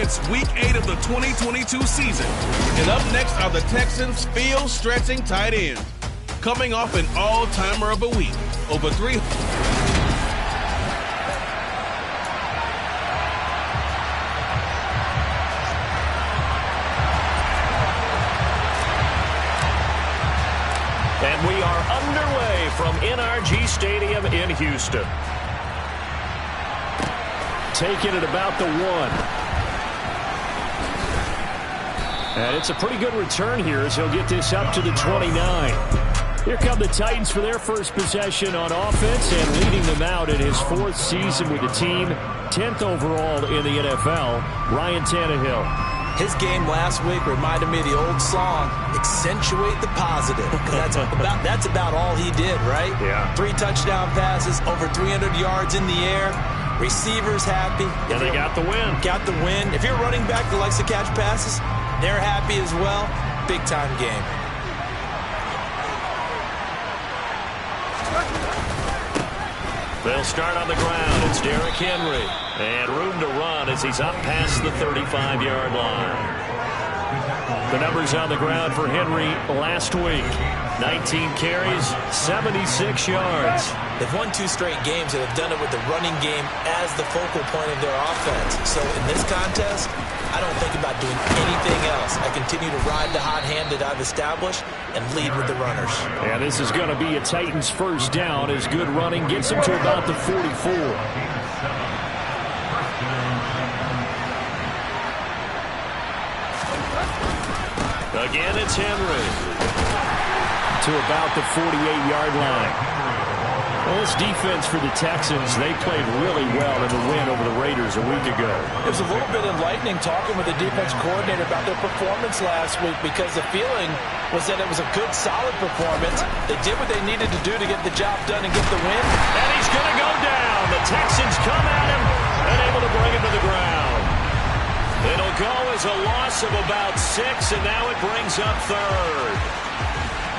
It's Week 8 of the 2022 season. And up next are the Texans' field-stretching tight ends. Coming off an all-timer of a week, over 3. And we are underway from NRG Stadium in Houston. Taking it about the 1. And it's a pretty good return here as he'll get this up to the 29. Here come the Titans for their first possession on offense, and leading them out in his 4th season with the team, 10th overall in the NFL, Ryan Tannehill. His game last week reminded me of the old song, accentuate the positive. That's about all he did, right? Yeah. 3 touchdown passes, over 300 yards in the air. Receivers happy. And they got the win. Got the win. If you're a running back that likes to catch passes, they're happy as well. Big-time game. They'll start on the ground. It's Derrick Henry. And room to run as he's up past the 35-yard line. The numbers on the ground for Henry last week. 19 carries, 76 yards. They've won 2 straight games and have done it with the running game as the focal point of their offense. So in this contest, I don't think about doing anything else. I continue to ride the hot hand that I've established and lead with the runners. And this is going to be a Titans first down as good running gets them to about the 44. Again, it's Henry. To about the 48-yard line. Well, this defense for the Texans, they played really well in the win over the Raiders a week ago. It was a little bit enlightening talking with the defense coordinator about their performance last week because the feeling was that it was a good, solid performance. They did what they needed to do to get the job done and get the win. And he's going to go down. The Texans come at him and able to bring him to the ground. It'll go as a loss of about 6, and now it brings up 3rd.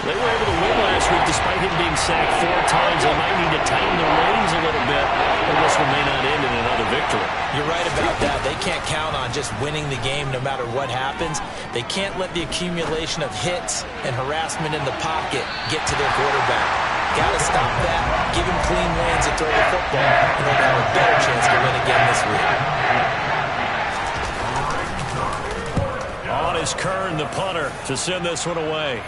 They were able to win last week despite him being sacked 4 times. They might need to tighten their reins a little bit, or this one may not end in another victory. You're right about that. They can't count on just winning the game no matter what happens. They can't let the accumulation of hits and harassment in the pocket get to their quarterback. Got to stop that, give him clean lanes to throw the football, and they'll have a better chance to win again this week. On is Kern, the punter, to send this one away.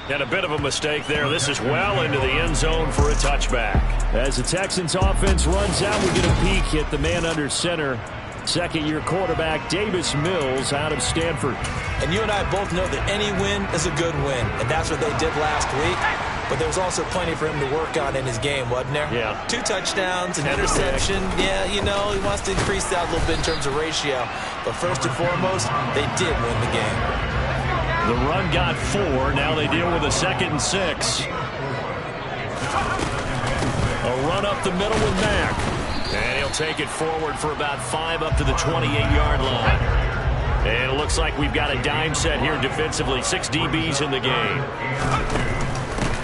And a bit of a mistake there. This is well into the end zone for a touchback. As the Texans offense runs out, we get a peek at the man under center. Second-year quarterback Davis Mills out of Stanford. And you and I both know that any win is a good win, and that's what they did last week. But there was also plenty for him to work on in his game, wasn't there? Yeah. 2 touchdowns, an interception. Yeah, you know, he wants to increase that a little bit in terms of ratio. But first and foremost, they did win the game. The run got 4. Now they deal with a 2nd and 6. A run up the middle with Mack. And he'll take it forward for about 5 up to the 28-yard line. And it looks like we've got a dime set here defensively. 6 DBs in the game.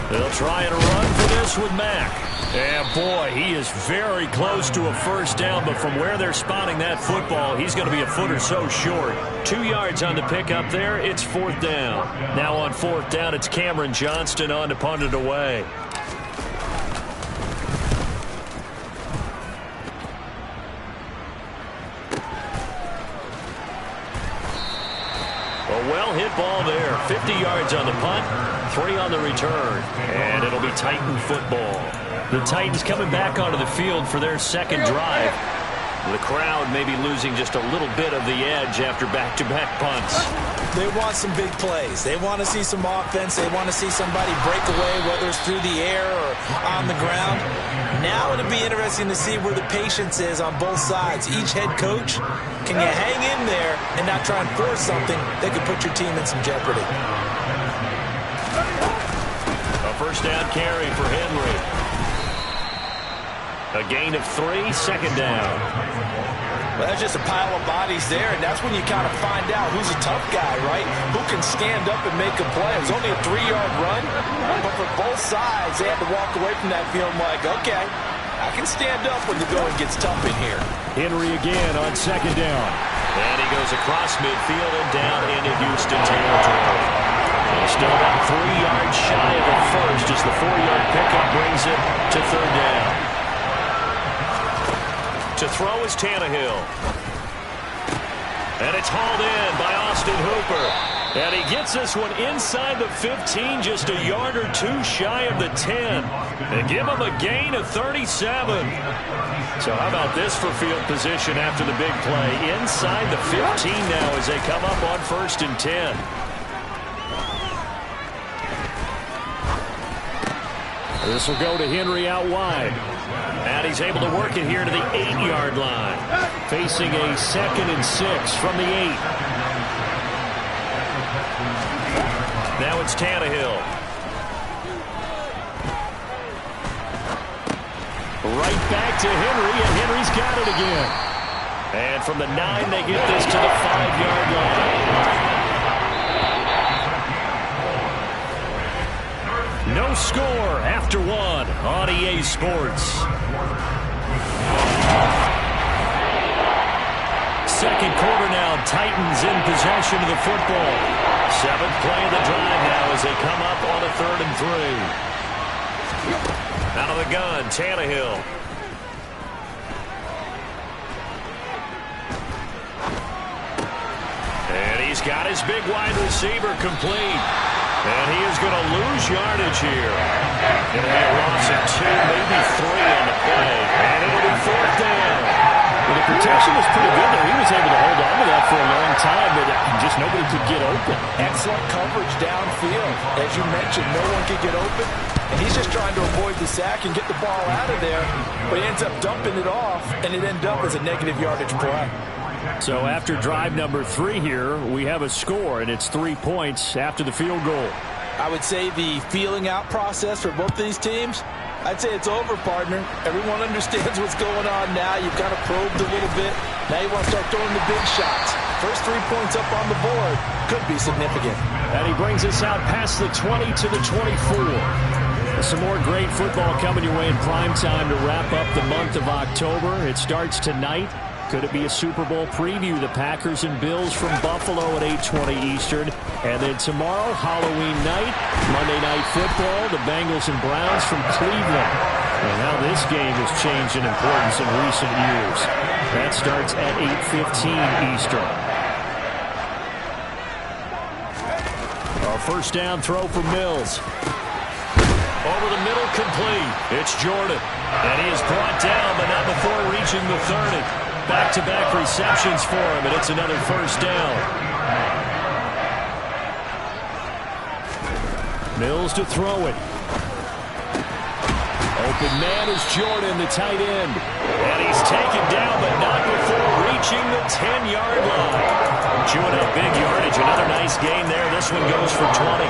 They'll try and run for this with Mack. And boy, he is very close to a first down, but from where they're spotting that football, he's going to be a foot or so short. 2 yards on the pick up there. It's 4th down. Now on 4th down, it's Cameron Johnston on to punt it away. A well-hit ball there. 50 yards on the punt, 3 on the return. And it'll be Titan football. The Titans coming back onto the field for their 2nd drive. The crowd may be losing just a little bit of the edge after back-to-back punts. They want some big plays. They want to see some offense. They want to see somebody break away, whether it's through the air or on the ground. Now it'll be interesting to see where the patience is on both sides. Each head coach, can you hang in there and not try and force something that could put your team in some jeopardy? A first down carry for Henry. A gain of 3, 2nd down. Well, that's just a pile of bodies there, and that's when you kind of find out who's a tough guy, right? Who can stand up and make a play. It was only a 3-yard run, but for both sides, they had to walk away from that feeling like, okay, I can stand up when the going gets tough in here. Henry again on second down. And he goes across midfield and down into Houston territory. And still about 3 yards shy of the first as the 4-yard pickup brings it to third down. To throw is Tannehill. And it's hauled in by Austin Hooper. And he gets this one inside the 15, just a yard or two shy of the 10. They give him a gain of 37. So how about this for field position after the big play? Inside the 15 now as they come up on 1st and 10. This will go to Henry out wide. And he's able to work it here to the 8-yard line. Facing a 2nd and 6 from the 8. Now it's Tannehill. Right back to Henry, and Henry's got it again. And from the 9, they get this to the 5-yard line. No score after 1 on EA Sports. Second quarter now, Titans in possession of the football. 7th play of the drive now as they come up on a 3rd and 3. Out of the gun, Tannehill. And he's got his big wide receiver complete. And he is going to lose yardage here. It'll be a loss of 2, maybe 3 on the play. And it'll be 4th down. Well, the protection was pretty good there. He was able to hold on to that for a long time, but just nobody could get open. Excellent coverage downfield. As you mentioned, no one could get open. And he's just trying to avoid the sack and get the ball out of there. But he ends up dumping it off, and it ends up as a negative yardage play. So after drive number 3 here, we have a score, and it's 3 points after the field goal. I would say the feeling out process for both these teams, I'd say it's over, partner. Everyone understands what's going on now. You've kind of probed a little bit. Now you want to start throwing the big shots. First 3 points up on the board could be significant. And he brings us out past the 20 to the 24. Some more great football coming your way in prime time to wrap up the month of October. It starts tonight. Could it be a Super Bowl preview? The Packers and Bills from Buffalo at 8:20 Eastern. And then tomorrow, Halloween night, Monday Night Football, the Bengals and Browns from Cleveland. And how this game has changed in importance in recent years. That starts at 8:15 Eastern. A first down throw for Mills. Over the middle, complete. It's Jordan. And he is brought down, but not before reaching the 30. Back-to-back receptions for him, and it's another first down. Mills to throw it. Open man is Jordan, the tight end. And he's taken down, but not before reaching the 10-yard line. Chewing up big yardage. Another nice gain there. This one goes for 20.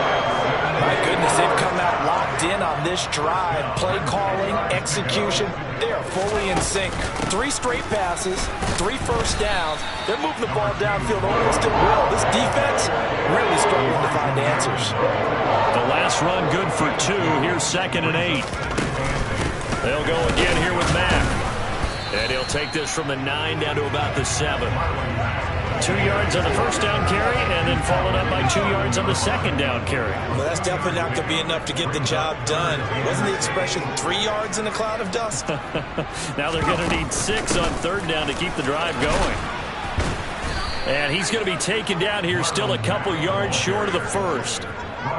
My goodness, they've come out locked in on this drive. Play calling, execution, they are fully in sync. 3 straight passes, 3 first downs. They're moving the ball downfield almost at will. This defense really struggling to find answers. The last run good for 2. Here's 2nd and 8. They'll go again here with Mack. And he'll take this from the 9 down to about the 7. 2 yards on the first down carry, and then followed up by 2 yards on the second down carry. Well, that's definitely not going to be enough to get the job done. Wasn't the expression 3 yards in a cloud of dust? Now they're going to need 6 on 3rd down to keep the drive going. And he's going to be taken down here still a couple yards short of the first.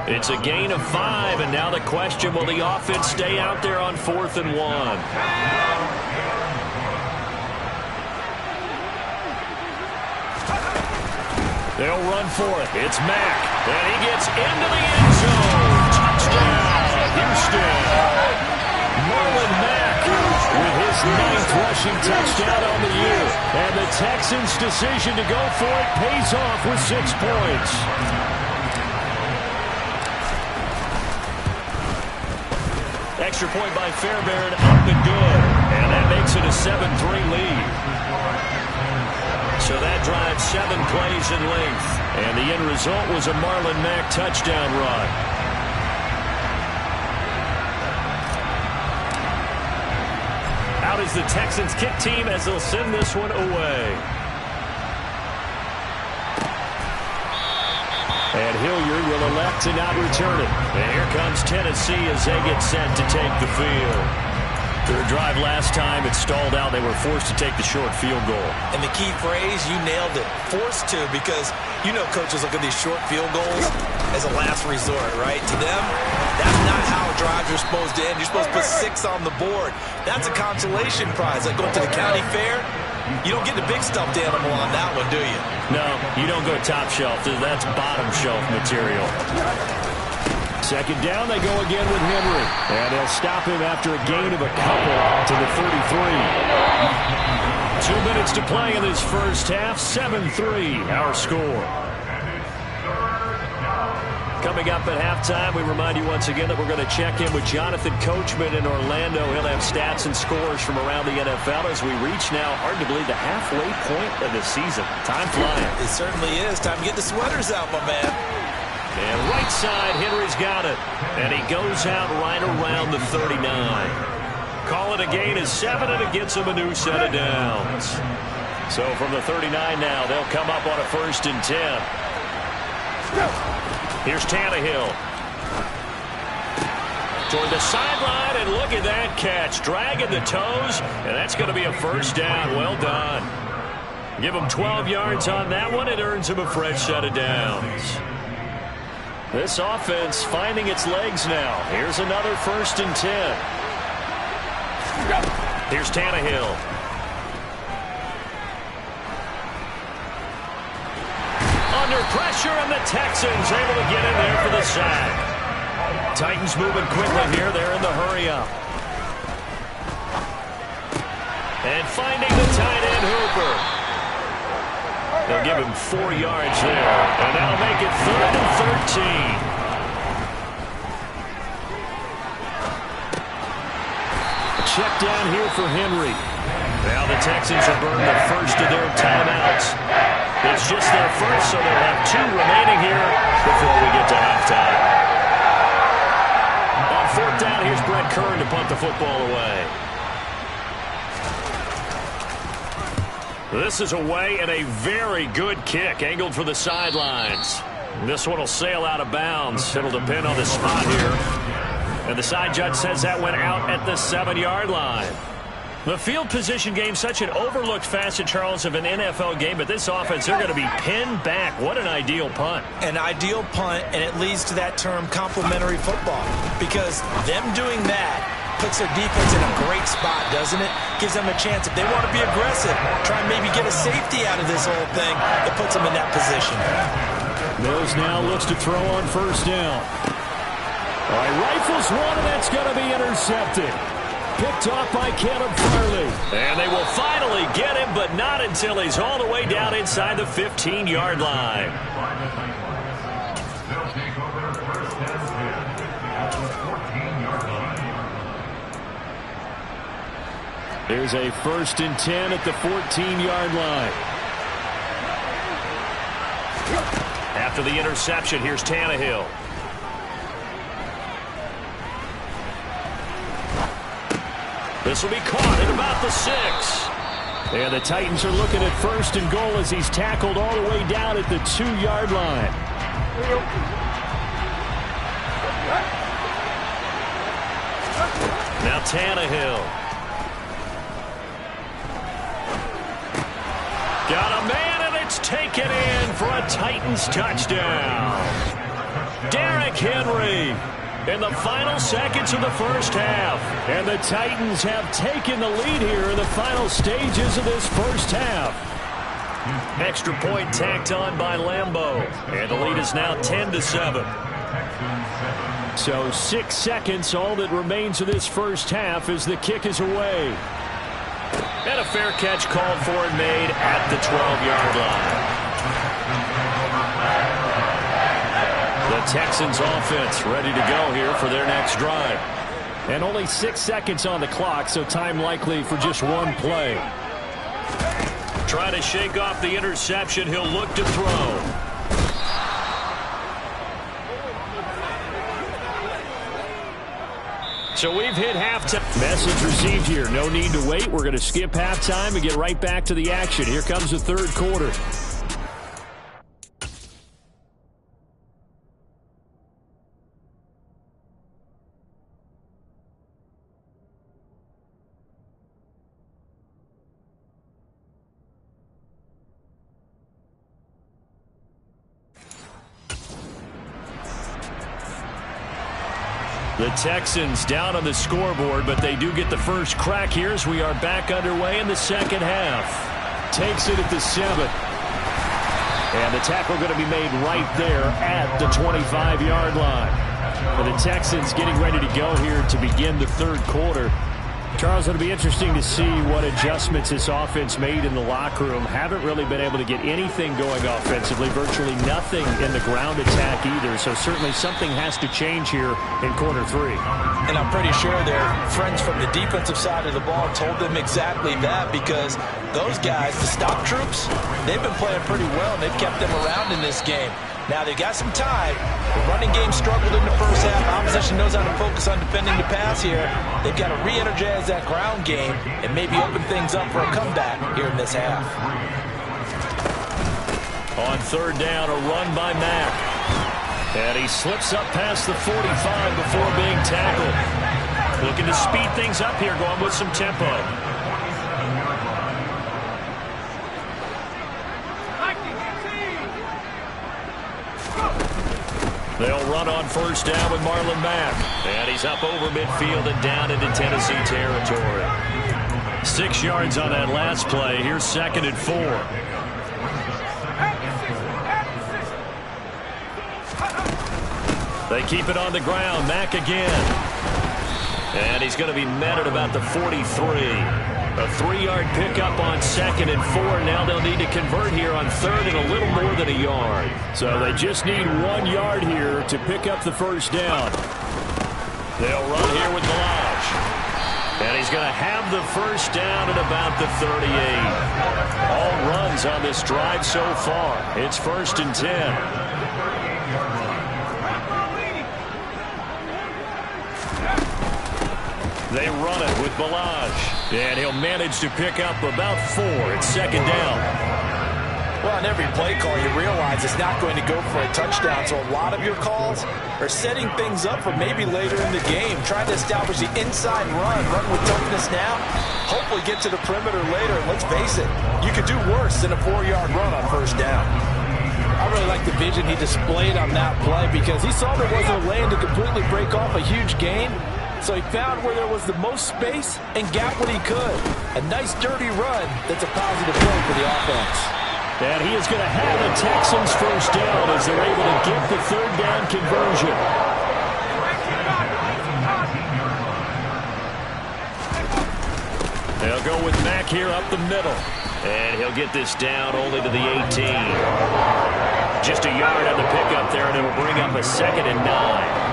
It's a gain of 5, and now the question, will the offense stay out there on 4th and 1? They'll run for it. It's Mack. And he gets into the end zone. Touchdown, Houston. Marlon Mack with his 9th rushing touchdown on the year. And the Texans' decision to go for it pays off with 6 points. Extra point by Fairbairn, up and good. And that makes it a 7-3 lead. So that drives 7 plays in length. And the end result was a Marlon Mack touchdown run. the Texans kick team as they'll send this one away. And Hilliard will elect to not return it. And here comes Tennessee as they get set to take the field. Their drive last time, it stalled out. They were forced to take the short field goal. And the key phrase, you nailed it. Forced to, because you know coaches look at these short field goals as a last resort, right? To them, that's not how drives are supposed to end. You're supposed to put 6 on the board. That's a consolation prize. Like going to the county fair, you don't get the big stuffed animal on that one, do you? No, you don't go top shelf. That's bottom shelf material. Second down, they go again with Henry. And they'll stop him after a gain of a couple to the 33. 2 minutes to play in this first half. 7-3, our score. Coming up at halftime, we remind you once again that we're going to check in with Jonathan Coachman in Orlando. He'll have stats and scores from around the NFL as we reach now, hard to believe, the halfway point of the season. Time flying. It certainly is. Time to get the sweaters out, my man. And right side, Henry's got it. And he goes out right around the 39. Call it a gain of 7, and it gets him a new set of downs. So from the 39 now, they'll come up on a 1st and 10. Here's Tannehill. Toward the sideline, and look at that catch. Dragging the toes, and that's going to be a 1st down. Well done. Give him 12 yards on that one. It earns him a fresh set of downs. This offense finding its legs now. Here's another 1st and 10. Here's Tannehill. Under pressure, and the Texans able to get in there for the sack. Titans moving quickly here. They're in the hurry-up. And finding the tight end, Hooper. They'll give him 4 yards there, and that'll make it 3rd and 13. Check down here for Henry. Now the Texans have burned the first of their timeouts. It's just their first, so they'll have 2 remaining here before we get to halftime. On 4th down, here's Brett Kern to punt the football away. This is away, and a very good kick angled for the sidelines. This one will sail out of bounds. It'll depend on the spot here. And the side judge says that went out at the 7-yard line. The field position game, such an overlooked facet, Charles, of an NFL game, but this offense, they're going to be pinned back. What an ideal punt. An ideal punt, and it leads to that term complementary football, because them doing that puts their defense in a great spot, doesn't it? Gives them a chance. If they want to be aggressive, try and maybe get a safety out of this whole thing, that puts them in that position. Mills now looks to throw on 1st down. All right, rifles one, and that's going to be intercepted. Picked off by Caleb Farley. And they will finally get him, but not until he's all the way down inside the 15-yard line. There's a 1st and 10 at the 14-yard line. After the interception, here's Tannehill. This will be caught at about the 6. And the Titans are looking at 1st and goal as he's tackled all the way down at the 2-yard line. Now Tannehill. Got a man, and it's taken in for a Titans touchdown. Derrick Henry in the final seconds of the first half. And the Titans have taken the lead here in the final stages of this first half. Extra point tacked on by Lambeau. And the lead is now 10-7. So 6 seconds, all that remains of this first half as the kick is away. And a fair catch called for and made at the 12-yard line. The Texans offense ready to go here for their next drive. And only 6 seconds on the clock, so time likely for just one play. Trying to shake off the interception. He'll look to throw. So we've hit halftime. Message received here. No need to wait. We're going to skip halftime and get right back to the action. Here comes the third quarter. The Texans down on the scoreboard, but they do get the first crack here as we are back underway in the second half. Takes it at the 7. And the tackle going to be made right there at the 25-yard line. For the Texans getting ready to go here to begin the third quarter. Charles, it'll be interesting to see what adjustments this offense made in the locker room. Haven't really been able to get anything going offensively, virtually nothing in the ground attack either. So certainly something has to change here in quarter 3. And I'm pretty sure their friends from the defensive side of the ball told them exactly that, because those guys, the stop troops, they've been playing pretty well, and they've kept them around in this game. Now, they got some time. The running game struggled in the first half. Opposition knows how to focus on defending the pass here. They've got to re-energize that ground game and maybe open things up for a comeback here in this half. On third down, a run by Mack. And he slips up past the 45 before being tackled. Looking to speed things up here, going with some tempo. They'll run on first down with Marlon Mack. And he's up over midfield and down into Tennessee territory. 6 yards on that last play. Here's 2nd and 4. They keep it on the ground. Mack again. And he's going to be met at about the 43. A 3-yard pickup on 2nd and 4. Now they'll need to convert here on 3rd and a little more than a yard. So they just need 1 yard here to pick up the first down. They'll run here with Balaj. And he's going to have the first down at about the 38. All runs on this drive so far. It's 1st and 10. They run it with Balaj. And he'll manage to pick up about 4. It's 2nd down. Well, on every play call, you realize it's not going to go for a touchdown. So a lot of your calls are setting things up for maybe later in the game. Trying to establish the inside run with toughness now. Hopefully get to the perimeter later. And let's face it, you could do worse than a 4-yard run on first down. I really like the vision he displayed on that play, because he saw there wasn't a lane to completely break off a huge gain. So he found where there was the most space and got what he could. A nice dirty run that's a positive play for the offense. And he is going to have the Texans first down as they're able to get the 3rd down conversion. They'll go with Mack here up the middle. And he'll get this down only to the 18. Just a yard on the pickup there, and it'll bring up a 2nd and 9.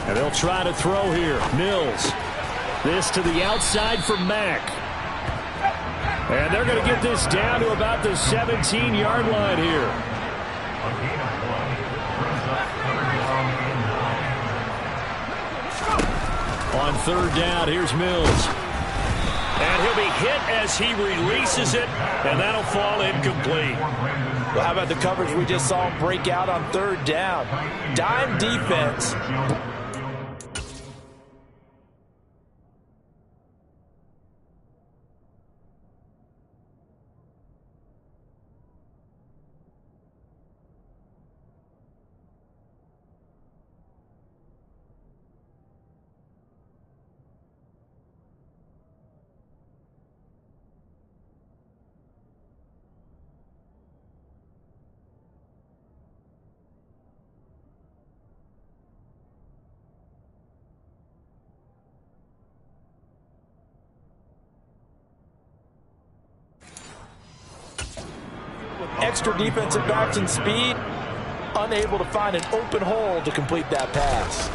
And they'll try to throw here. Mills. This to the outside for Mack. And they're going to get this down to about the 17-yard line here. On 3rd down, here's Mills. And he'll be hit as he releases it, and that'll fall incomplete. Well, how about the coverage we just saw him break out on 3rd down? Dime defense. Extra defensive backs and speed, unable to find an open hole to complete that pass.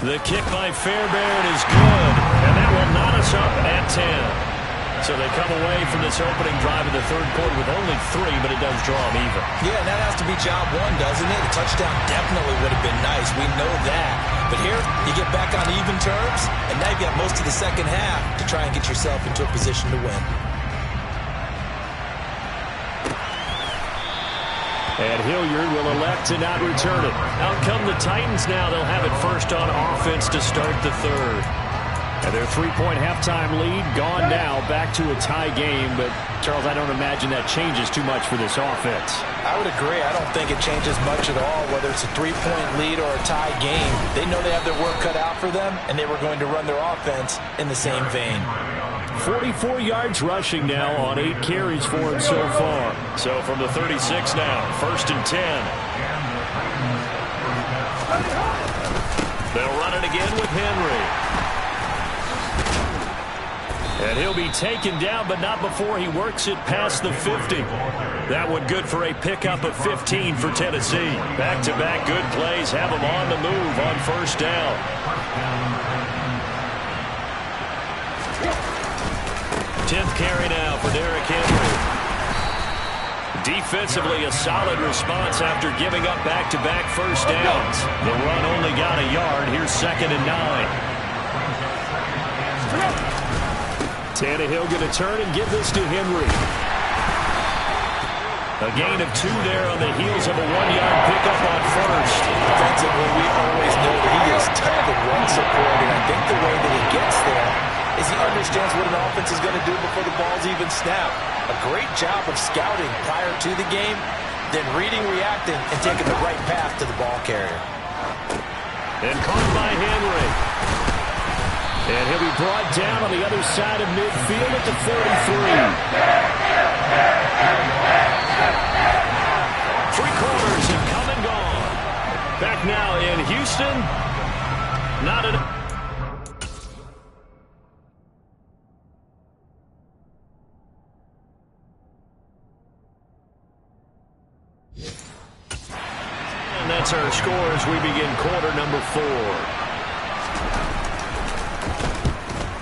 The kick by Fairbairn is good, and that will knot us up at 10. So they come away from this opening drive in the third quarter with only 3, but it does draw them even. Yeah, and that has to be job one, doesn't it? A touchdown definitely would have been nice. We know that. But here, you get back on even terms, and now you've got most of the second half to try and get yourself into a position to win. And Hilliard will elect to not return it. Out come the Titans now. They'll have it first on offense to start the third. And their 3-point halftime lead gone now, back to a tie game. But, Charles, I don't imagine that changes too much for this offense. I would agree. I don't think it changes much at all, whether it's a 3-point lead or a tie game. They know they have their work cut out for them, and they were going to run their offense in the same vein. 44 yards rushing now on 8 carries for him so far. So from the 36 now, 1st and 10. They'll run it again with Henry. And he'll be taken down, but not before he works it past the 50. That one good for a pickup of 15 for Tennessee. Back-to-back good plays have them on the move on 1st down. Tenth carry now for Derrick Henry. Defensively, a solid response after giving up back-to-back first downs. The run only got a yard. Here's 2nd and 9. Tannehill going to turn and give this to Henry. A gain of 2 there on the heels of a 1-yard pickup on 1st. Defensively, we always know that he is tough and run support, and I think the way that he gets there is he understands what an offense is going to do before the ball's even snapped. A great job of scouting prior to the game, then reading, reacting, and taking the right path to the ball carrier. And caught by Henry. And he'll be brought down on the other side of midfield at the 43. 3 quarters have come and gone. Back now in Houston. Not enough. And that's our score as we begin quarter number 4.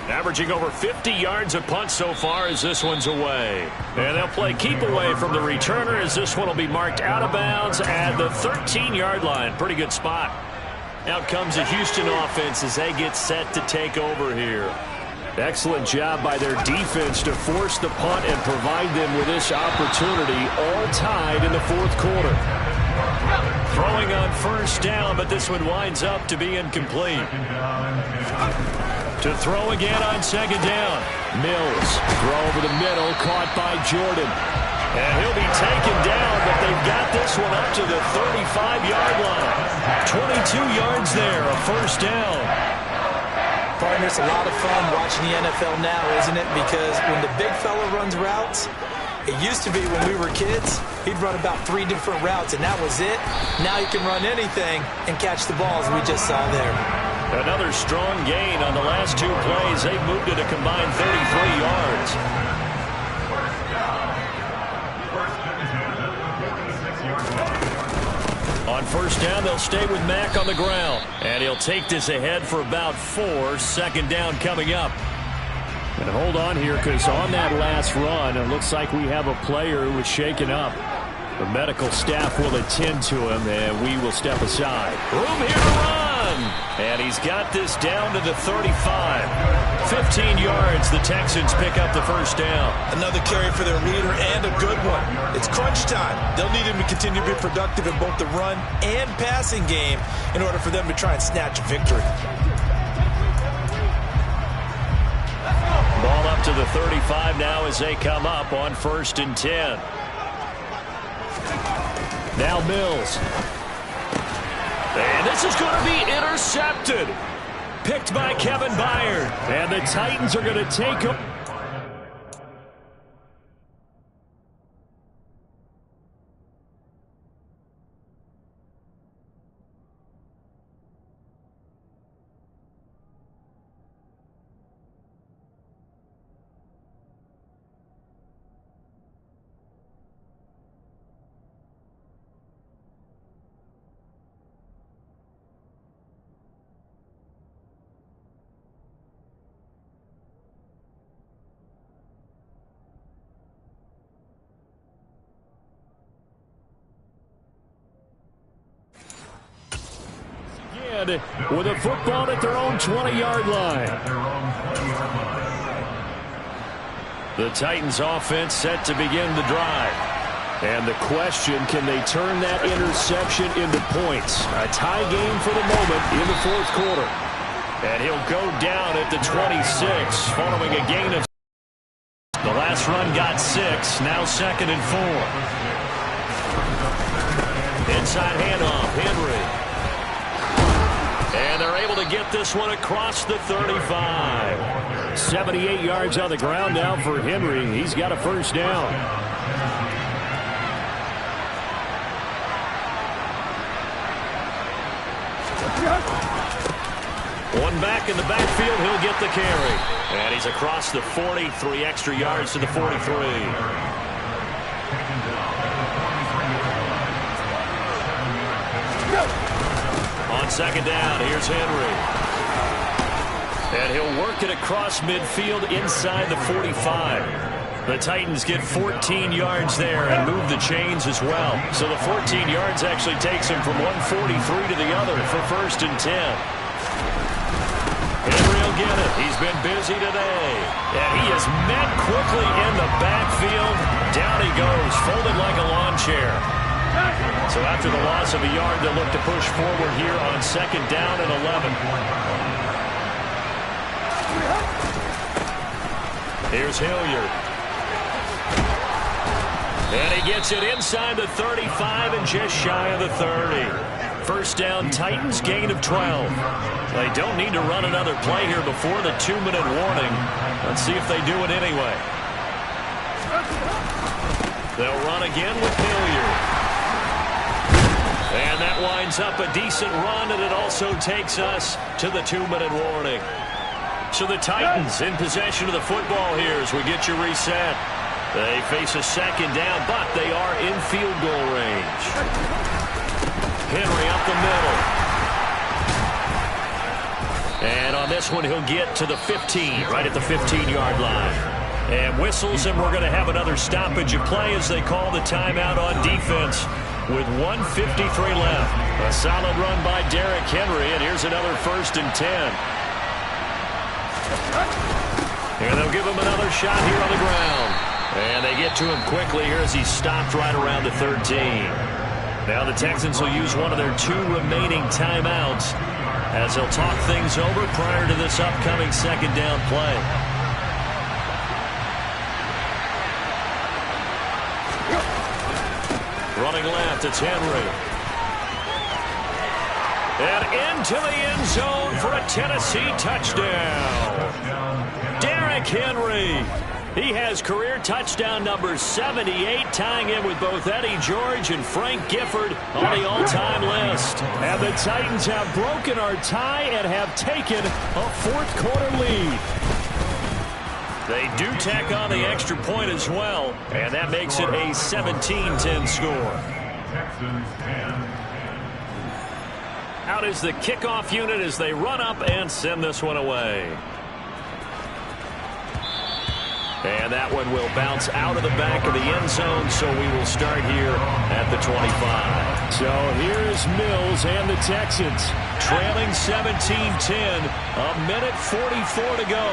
Averaging over 50 yards a punt so far as this one's away. And they'll play keep away from the returner as this one will be marked out of bounds at the 13-yard line. Pretty good spot. Out comes the Houston offense as they get set to take over here. Excellent job by their defense to force the punt and provide them with this opportunity, all tied in the 4th quarter. Throwing on 1st down, but this one winds up to be incomplete. To throw again on 2nd down. Mills, throw over the middle, caught by Jordan. And he'll be taken down, but they've got this one up to the 35-yard line. 22 yards there, a 1st down. Partner, it's a lot of fun watching the NFL now, isn't it? Because when the big fella runs routes, it used to be when we were kids, he'd run about 3 different routes, and that was it. Now he can run anything and catch the balls we just saw there. Another strong gain on the last 2 plays. They've moved it a combined 33 yards. On 1st down, they'll stay with Mack on the ground. And he'll take this ahead for about 4. 2nd down coming up. And hold on here, because on that last run, it looks like we have a player who was shaken up. The medical staff will attend to him, and we will step aside. Room here to run! And he's got this down to the 35. 15 yards, the Texans pick up the 1st down. Another carry for their leader, and a good one. It's crunch time. They'll need him to continue to be productive in both the run and passing game in order for them to try and snatch a victory. Ball up to the 35 now as they come up on 1st and 10. Now Mills. And this is going to be intercepted. Picked by Kevin Byard. And the Titans are going to take him. ahead with a football at their own 20-yard line. The Titans offense set to begin the drive. And the question, can they turn that interception into points? A tie game for the moment in the fourth quarter. And he'll go down at the 26 following a gain of... The last run got 6, now 2nd and 4. Inside handoff, Henry. And they're able to get this one across the 35. 78 yards on the ground now for Henry. He's got a first down. One back in the backfield, he'll get the carry. And he's across the 40, 3 extra yards to the 43. On second down, here's Henry. And he'll work it across midfield inside the 45. The Titans get 14 yards there and move the chains as well. So the 14 yards actually takes him from 143 to the other for 1st and 10. Henry will get it. He's been busy today. And he is met quickly in the backfield. Down he goes, folded like a lawn chair. So after the loss of a yard, they'll look to push forward here on 2nd down and 11. Here's Hilliard. And he gets it inside the 35 and just shy of the 30. First down, Titans, gain of 12. They don't need to run another play here before the 2-minute warning. Let's see if they do it anyway. They'll run again with Hilliard. And that winds up a decent run, and it also takes us to the 2-minute warning. So the Titans in possession of the football here as we get you reset. They face a 2nd down, but they are in field goal range. Henry up the middle. And on this one, he'll get to the 15, right at the 15-yard line. And whistles, and we're going to have another stoppage of play as they call the timeout on defense with 1:53 left. A solid run by Derrick Henry, and here's another 1st and 10. And they'll give him another shot here on the ground. And they get to him quickly here as he's stopped right around the 13. Now the Texans will use one of their 2 remaining timeouts as they'll talk things over prior to this upcoming 2nd down play. Running left, it's Henry. And into the end zone for a Tennessee touchdown. Derrick Henry. He has career touchdown number 78, tying in with both Eddie George and Frank Gifford on the all-time list. And the Titans have broken our tie and have taken a 4th quarter lead. They do tack on the extra point as well, and that makes it a 17-10 score. Out is the kickoff unit as they run up and send this one away. And that one will bounce out of the back of the end zone, so we will start here at the 25. So here's Mills and the Texans trailing 17-10, a minute 44 to go.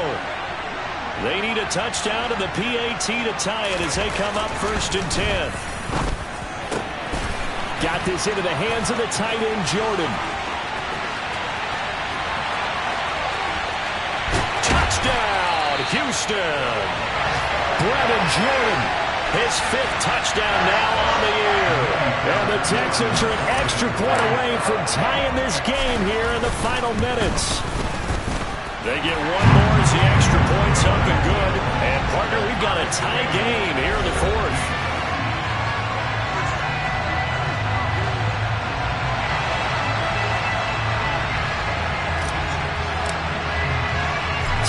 They need a touchdown and the PAT to tie it as they come up 1st and 10. Got this into the hands of the tight end, Jordan. Touchdown, Houston. Brevin Jordan, his 5th touchdown now on the year. And the Texans are an extra point away from tying this game here in the final minutes. They get one more as the extra point's up and good. And, partner, we've got a tie game here in the 4th.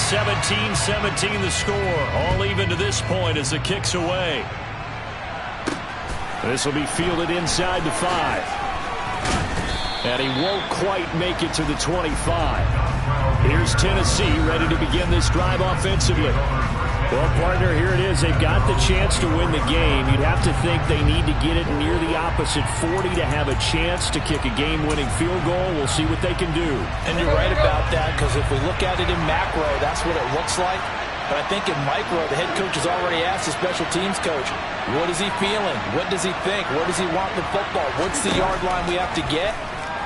17-17 the score. All even to this point as the kick's away. This will be fielded inside the 5. And he won't quite make it to the 25. Here's Tennessee ready to begin this drive offensively. Well, partner, here it is. They've got the chance to win the game. You'd have to think they need to get it near the opposite 40 to have a chance to kick a game-winning field goal. We'll see what they can do. And you're right about that, because if we look at it in macro, that's what it looks like. But I think in micro, the head coach has already asked the special teams coach, what is he feeling? What does he think? Where does he want the football? What's the yard line we have to get?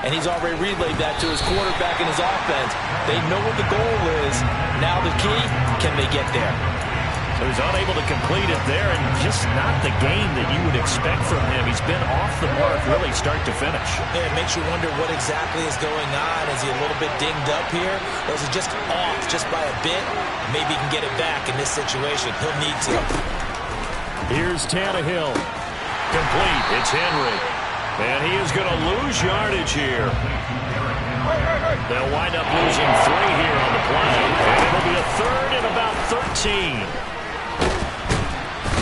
And he's already relayed that to his quarterback and his offense. They know what the goal is. Now the key, can they get there? So he's unable to complete it there, and just not the game that you would expect from him. He's been off the mark really start to finish. Yeah, it makes you wonder what exactly is going on. Is he a little bit dinged up here? Or is he just off just by a bit? Maybe he can get it back in this situation. He'll need to. Here's Tannehill. Complete. It's Henry. And he is going to lose yardage here. They'll wind up losing 3 here on the play. And it'll be a third and about 13.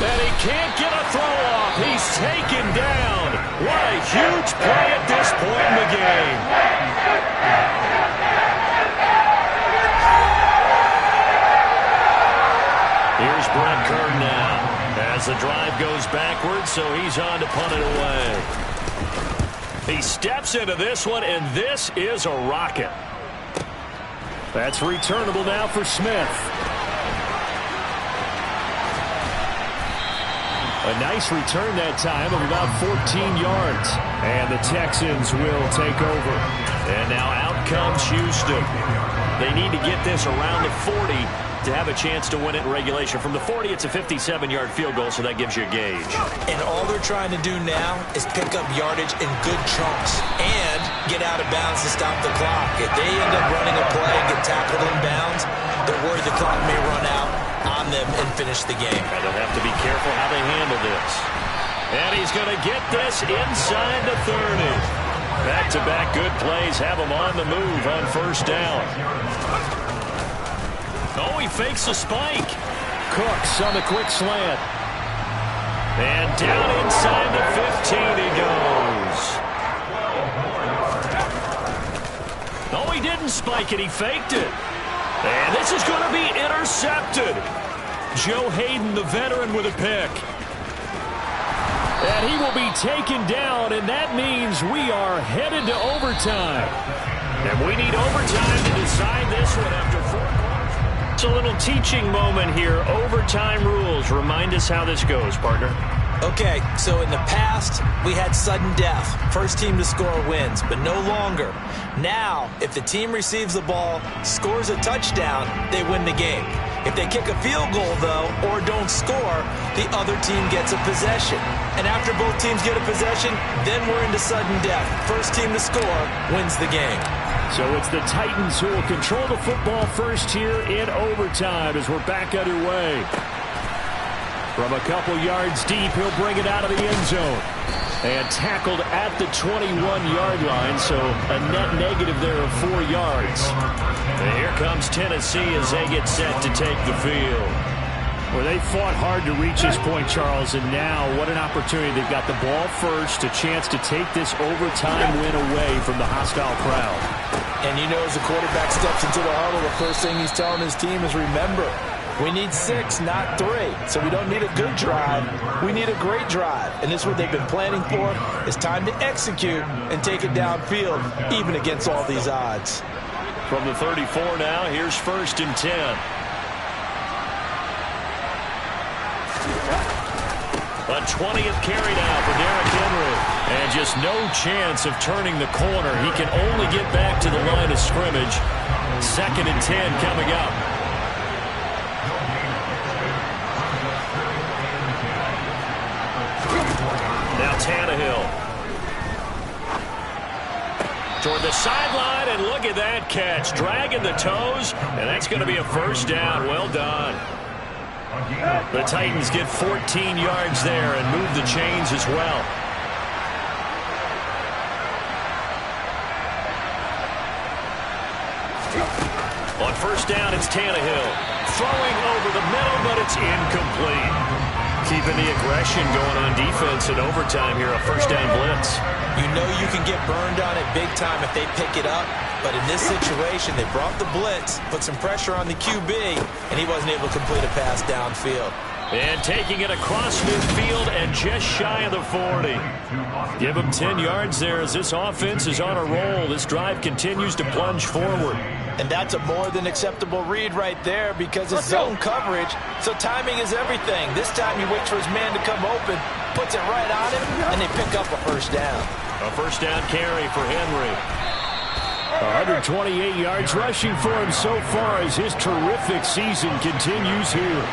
And he can't get a throw off. He's taken down. What a huge play at this point in the game. Here's Brett Kern now as the drive goes backwards, so he's on to punt it away. He steps into this one, and this is a rocket. That's returnable now for Smith. A nice return that time of about 14 yards. And the Texans will take over. And now out comes Houston. They need to get this around the 40 to have a chance to win it in regulation. From the 40, it's a 57-yard field goal, so that gives you a gauge. And all they're trying to do now is pick up yardage in good chunks and get out of bounds to stop the clock. If they end up running a play and get tackled in bounds, they're worried the clock may run out on them and finish the game. And they'll have to be careful how they handle this. And he's going to get this inside the 30. Back-to-back good plays have him on the move on first down. Oh, he fakes a spike. Cooks on the quick slant. And down inside the 15 he goes. No, he didn't spike it. He faked it. And this is going to be intercepted. Joe Hayden, the veteran, with a pick. And he will be taken down, and that means we are headed to overtime. And we need overtime to decide this one after 4 quarters. It's a little teaching moment here. Overtime rules. Remind us how this goes, partner. Okay, so in the past, we had sudden death. First team to score wins, but no longer. Now, if the team receives the ball, scores a touchdown, they win the game. If they kick a field goal, though, or don't score, the other team gets a possession. And after both teams get a possession, then we're into sudden death. First team to score wins the game. So it's the Titans who will control the football first here in overtime as we're back underway. From a couple yards deep, he'll bring it out of the end zone. And tackled at the 21-yard line, so a net negative there of 4 yards. And here comes Tennessee as they get set to take the field. Well, they fought hard to reach this point, Charles, and now what an opportunity. They've got the ball first, a chance to take this overtime win away from the hostile crowd. And you know, as the quarterback steps into the huddle, the first thing he's telling his team is, remember, we need 6, not 3. So we don't need a good drive. We need a great drive. And this is what they've been planning for. It's time to execute and take it downfield, even against all these odds. From the 34 now, here's 1st and 10. A 20th carry now for Derrick Henry. And just no chance of turning the corner. He can only get back to the line of scrimmage. 2nd and 10 coming up. Now Tannehill. Toward the sideline, and look at that catch. Dragging the toes, and that's going to be a first down. Well done. The Titans get 14 yards there and move the chains as well. On first down, it's Tannehill. Throwing over the middle, but it's incomplete. Keeping the aggression going on defense in overtime here, a first down blitz. You know you can get burned on it big time if they pick it up. But in this situation, they brought the blitz, put some pressure on the QB, and he wasn't able to complete a pass downfield. And taking it across midfield and just shy of the 40. Give him 10 yards there as this offense is on a roll. This drive continues to plunge forward. And that's a more than acceptable read right there because it's zone coverage, so timing is everything. This time he waits for his man to come open, puts it right on him, and they pick up a first down. A first down carry for Henry. 128 yards rushing for him so far as his terrific season continues here.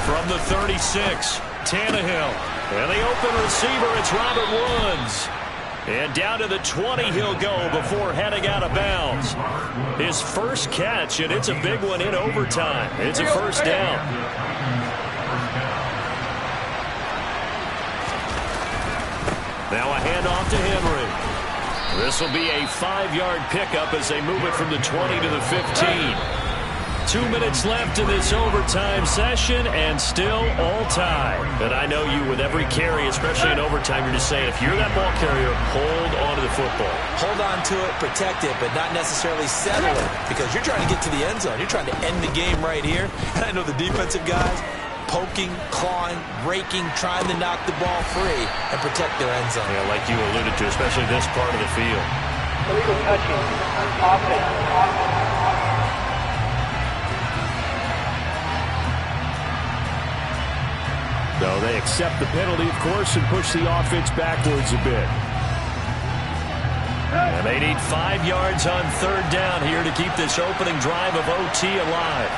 From the 36, Tannehill. And the open receiver, it's Robert Woods. And down to the 20 he'll go before heading out of bounds. His first catch, and it's a big one in overtime. It's a first down. Now a handoff to Henry. This will be a 5-yard pickup as they move it from the 20 to the 15. 2 minutes left in this overtime session, and still all tied. And I know you, with every carry, especially in overtime, you're just saying, if you're that ball carrier, hold on to the football. Hold on to it, protect it, but not necessarily settle it, because you're trying to get to the end zone. You're trying to end the game right here. And I know the defensive guys, poking, clawing, raking, trying to knock the ball free and protect their end zone. Yeah, like you alluded to, especially this part of the field. Illegal touching, offense. So they accept the penalty, of course, and push the offense backwards a bit. And they need 5 yards on third down here to keep this opening drive of OT alive.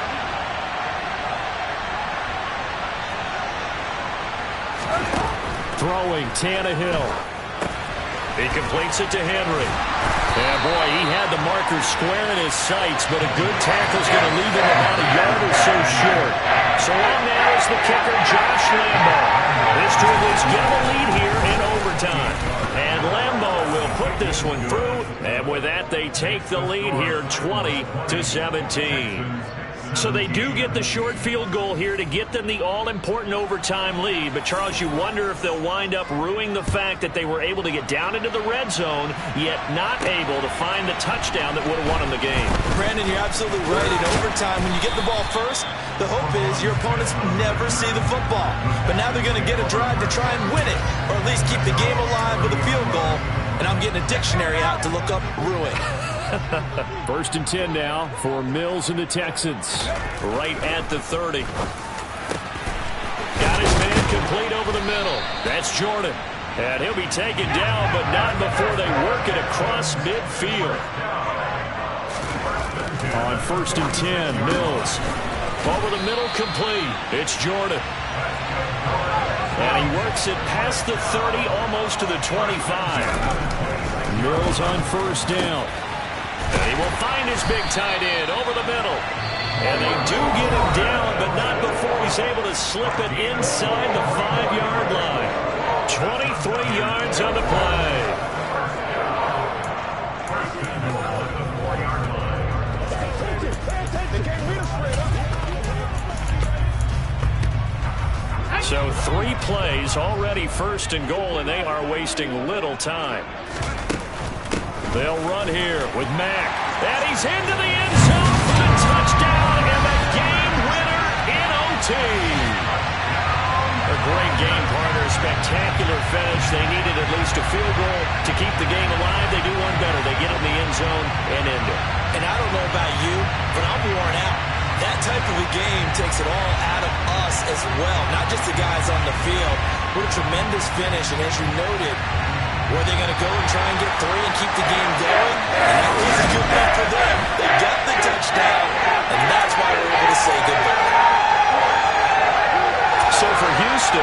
Throwing, Tannehill. He completes it to Henry. And boy, he had the marker square in his sights, but a good tackle's going to leave him about a yard or so short. So on now is the kicker, Josh Lambo. This to at least get him a lead here in overtime. And Lambo will put this one through, and with that, they take the lead here 20-17. So they do get the short field goal here to get them the all-important overtime lead. But, Charles, you wonder if they'll wind up ruining the fact that they were able to get down into the red zone, yet not able to find the touchdown that would have won them the game. Brandon, you're absolutely right. In overtime, when you get the ball first, the hope is your opponents never see the football. But now they're going to get a drive to try and win it, or at least keep the game alive with a field goal. And I'm getting a dictionary out to look up ruin. First and 10 now for Mills and the Texans. Right at the 30. Got his man complete over the middle. That's Jordan. And he'll be taken down, but not before they work it across midfield. On first and 10, Mills. Over the middle, complete. It's Jordan. And he works it past the 30, almost to the 25. Mills on first down. And he will find his big tight end over the middle. And they do get him down, but not before he's able to slip it inside the 5-yard line. 23 yards on the play. So 3 plays, already first and goal, and they are wasting little time. They'll run here with Mack. And he's into the end zone for the touchdown and the game winner in OT. A great game partner, spectacular finish. They needed at least a field goal to keep the game alive. They do one better. They get in the end zone and end it. And I don't know about you, but I'm worn out. That type of a game takes it all out of us as well, not just the guys on the field. What a tremendous finish, and as you noted, were they going to go and try and get 3 and keep the game going? And that was a good win for them. They got the touchdown, and that's why we're able to say goodbye. So for Houston,